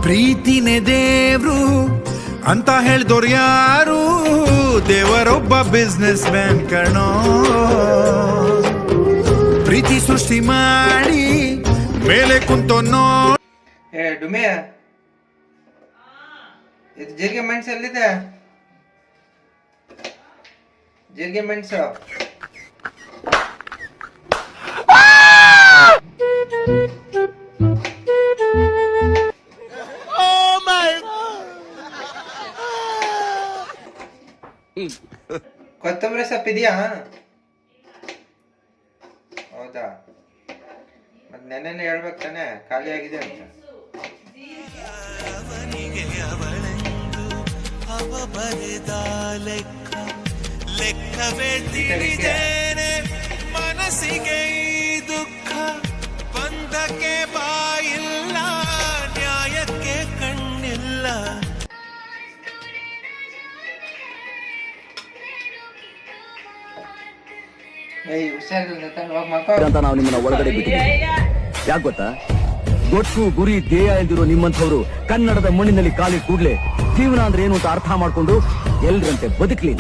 ಪ್ರೀತಿನೇ ದೇವ್ರು ಅಂತ ಹೇಳ್ದೋರ್ ಯಾರು, ದೇವರೊಬ್ಬ ಬಿಸ್ನೆಸ್ ಮ್ಯಾನ್ ಕಣೋ. ಪ್ರೀತಿ ಸೃಷ್ಟಿ ಮಾಡಿ ಮೇಲೆ ಕುಂತೋ ನೋಡಿ. ಏ ಡುಮೆ, ಇದು ಜೀರಿಗೆ ಮೆಣಸು ಎಲ್ಲಿದೆ? ಜೀರಿಗೆ ಮೆಣಸು ಕೊತ್ತಂಬರಿ ಸೊಪ್ಪು ಇದೆಯಾ? ಹೌದಾ, ಮತ್ ನೆನ್ನೆನೆ ಹೇಳ್ಬೇಕು ತಾನೆ ಖಾಲಿ ಆಗಿದೆ ಅಂತ. ಲೆಕ್ಕವೇ ತಿಳಿದೇನೆ ಮನಸ್ಸಿಗೆ ಈ ದುಃಖ, ಬಂಧಕ್ಕೆ ಬಾಯಿಲ್ಲ ನ್ಯಾಯಕ್ಕೆ ಕಣ್ಣಿಲ್ಲ. ಅಂತ ನಾವು ನಿಮ್ಮನ್ನ ಒಳಗಡೆ ಬಿಟ್ಟಿದ್ದೀವಿ. ಯಾಕೆ ಗೊತ್ತಾ? ಗೊತ್ತು ಗುರಿ ಧ್ಯೇಯ ಎಂದಿರೋ ನಿಮ್ಮಂಥವ್ರು ಕನ್ನಡದ ಮಣ್ಣಿನಲ್ಲಿ ಕಾಲಿ ಕೂಡ್ಲೆ ಜೀವನ ಅಂದ್ರೆ ಏನು ಅಂತ ಅರ್ಥ ಮಾಡ್ಕೊಂಡು ಎಲ್ರಂತೆ ಬದುಕಲಿ.